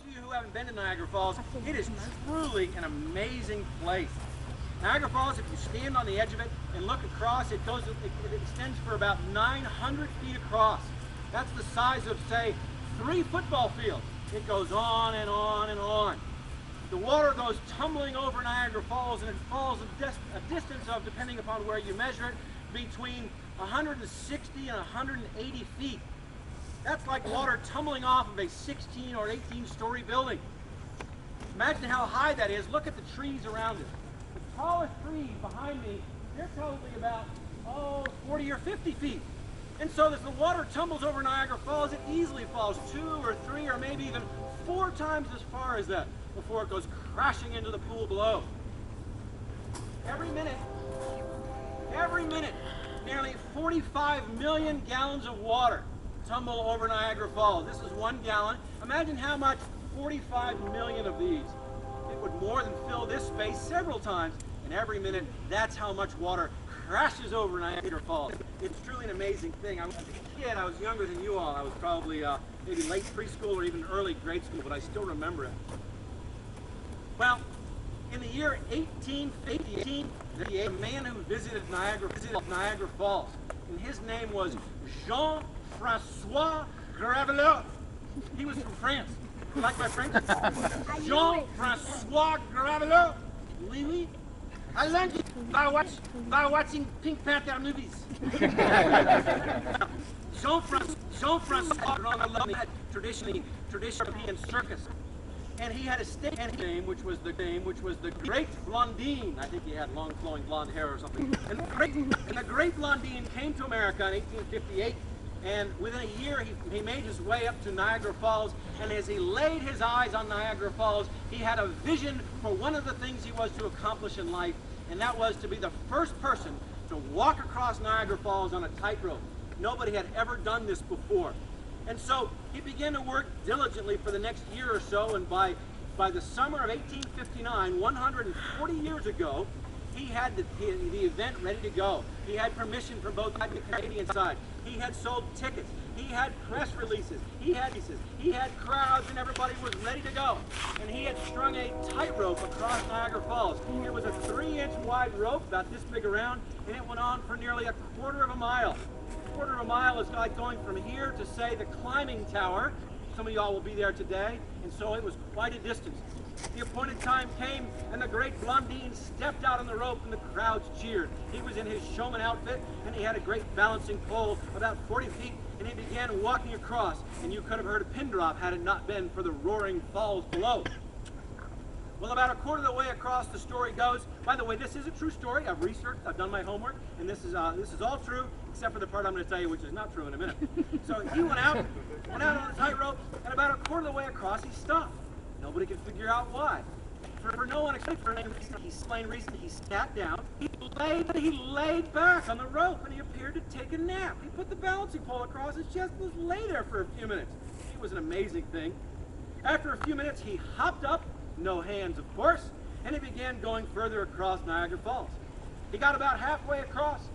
of you who haven't been to Niagara Falls, it is truly an amazing place. Niagara Falls, if you stand on the edge of it and look across, it extends for about 900 feet across. That's the size of, say, 3 football fields. It goes on and on and on. The water goes tumbling over Niagara Falls, and it falls a distance of, depending upon where you measure it, between 160 and 180 feet. That's like water tumbling off of a 16 or 18-story building. Imagine how high that is. Look at the trees around it. The tallest trees behind me, they're probably about, 40 or 50 feet. And so as the water tumbles over Niagara Falls, it easily falls 2 or 3 or maybe even 4 times as far as that before it goes crashing into the pool below. Every minute, nearly 45 million gallons of water tumble over Niagara Falls. This is 1 gallon. Imagine how much 45 million of these. It would more than fill this space several times, and every minute, that's how much water crashes over Niagara Falls. It's truly an amazing thing. As a kid, I was younger than you all. I was probably maybe late preschool or even early grade school, but I still remember it. Well, in the year 1818, a man who visited Niagara Falls, and his name was Jean-Francois Gravelot. He was from France. You like my French? Jean-Francois Gravelot. Oui, oui. I learned it by watching Pink Panther movies. Jean-Francois Gravelot had traditionally European circus. And he had a stage name, which was the Great Blondine. I think he had long flowing blonde hair or something. And the Great Blondine came to America in 1858, and within a year he made his way up to Niagara Falls. And as he laid his eyes on Niagara Falls, he had a vision for one of the things he was to accomplish in life, and that was to be the first person to walk across Niagara Falls on a tightrope. Nobody had ever done this before. And so he began to work diligently for the next year or so, and by the summer of 1859, 140 years ago, he had the event ready to go. He had permission from both the Canadian side. He had sold tickets. He had press releases. He had crowds, and everybody was ready to go. And he had strung a tightrope across Niagara Falls. It was a 3-inch wide rope, about this big around, and it went on for nearly a quarter of a mile. A quarter of a mile is like going from here to, say, the climbing tower. Some of y'all will be there today, and so it was quite a distance. The appointed time came, and the Great Blondine stepped out on the rope, and the crowds cheered. He was in his showman outfit, and he had a great balancing pole about 40 feet, and he began walking across, and you could have heard a pin drop had it not been for the roaring falls below. Well, about a quarter of the way across, the story goes. By the way, this is a true story. I've researched, I've done my homework, and this is all true, except for the part I'm going to tell you, which is not true in a minute. So he went out on the tightrope, and about a quarter of the way across, he stopped. Nobody could figure out why. For no unexplained reason, he sat down. He laid back on the rope, and he appeared to take a nap. He put the balancing pole across his chest and just lay there for a few minutes. It was an amazing thing. After a few minutes, he hopped up. No hands, of course, and he began going further across Niagara Falls. He got about halfway across,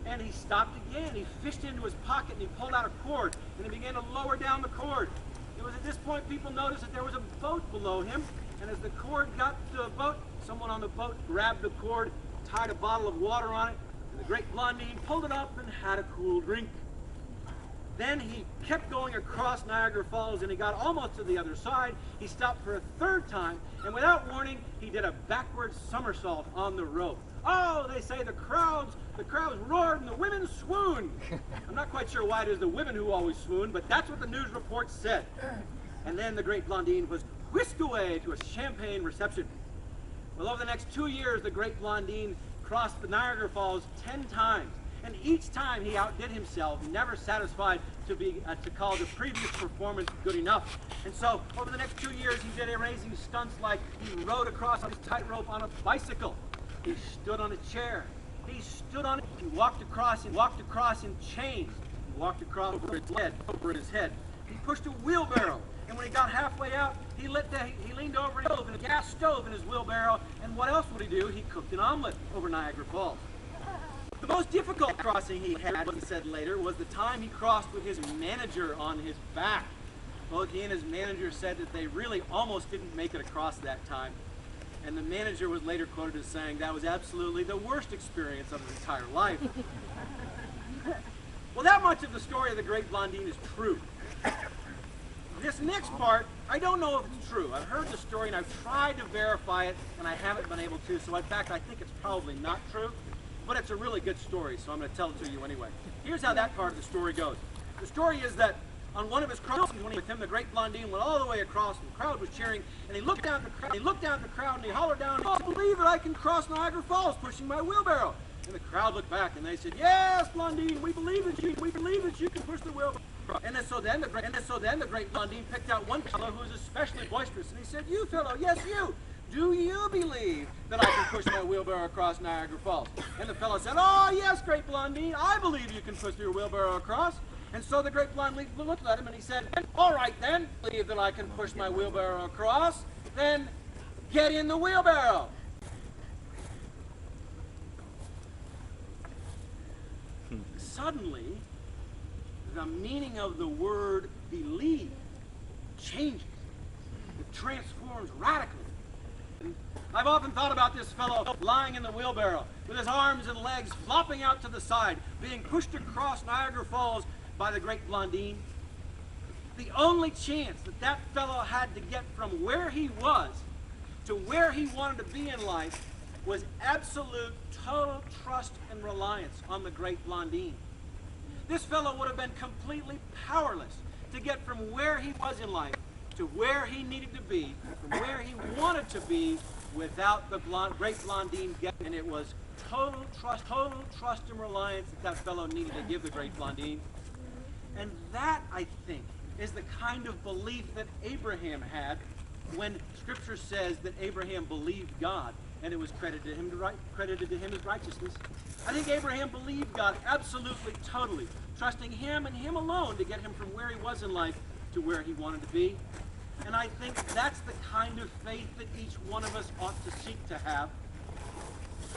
and he stopped again. He fished into his pocket, and he pulled out a cord, and he began to lower down the cord. It was at this point people noticed that there was a boat below him, and as the cord got to the boat, someone on the boat grabbed the cord, tied a bottle of water on it, and the Great Blondine pulled it up and had a cool drink. Then he kept going across Niagara Falls, and he got almost to the other side. He stopped for a 3rd time, and without warning, he did a backward somersault on the rope. Oh, they say the crowds roared and the women swooned. I'm not quite sure why it is the women who always swoon, but that's what the news reports said. And then the Great Blondine was whisked away to a champagne reception. Well, over the next 2 years, the Great Blondine crossed the Niagara Falls 10 times. And each time he outdid himself, never satisfied to call the previous performance good enough. And so, over the next 2 years, he did amazing stunts like he rode across his tightrope on a bicycle. He stood on a chair. He stood on it. He walked across in chains. He walked across over his head. He pushed a wheelbarrow. And when he got halfway out, he leaned over a gas stove in his wheelbarrow. And what else would he do? He cooked an omelet over Niagara Falls. The most difficult crossing he had, he said later, was the time he crossed with his manager on his back. Both he and his manager said that they really almost didn't make it across that time. And the manager was later quoted as saying that was absolutely the worst experience of his entire life. Well, that much of the story of the Great Blondine is true. This next part, I don't know if it's true. I've heard the story and I've tried to verify it, and I haven't been able to. So in fact, I think it's probably not true. But it's a really good story, so I'm going to tell it to you anyway. Here's how that part of the story goes. The story is that on one of his crossings, when he was with him, the Great Blondine went all the way across, and the crowd was cheering, and he looked down at the crowd, and he hollered down, "I believe that I can cross Niagara Falls pushing my wheelbarrow." And the crowd looked back, and they said, "Yes, Blondine, we believe that you can push the wheelbarrow." And so then the Great Blondine picked out one fellow who was especially boisterous, and he said, "You fellow, yes you, do you believe that I can push my wheelbarrow across Niagara Falls?" And the fellow said, "Oh yes, Great Blondine, I believe you can push your wheelbarrow across." And so the Great Blondine looked at him and he said, "All right then, I believe that I can push my wheelbarrow across, then get in the wheelbarrow." Suddenly, the meaning of the word believe changes. It transforms radically. And I've often thought about this fellow lying in the wheelbarrow with his arms and legs flopping out to the side, being pushed across Niagara Falls by the Great Blondine. The only chance that that fellow had to get from where he was to where he wanted to be in life was absolute, total trust and reliance on the Great Blondine. This fellow would have been completely powerless to get from where he was in life to where he needed to be, from where he wanted to be, without the Great Blondine getting. And it was total trust and reliance that that fellow needed to give the Great Blondine. And that, I think, is the kind of belief that Abraham had when Scripture says that Abraham believed God and it was credited to him as righteousness. I think Abraham believed God absolutely, totally, trusting him and him alone to get him from where he was in life to where he wanted to be. And I think that's the kind of faith that each one of us ought to seek to have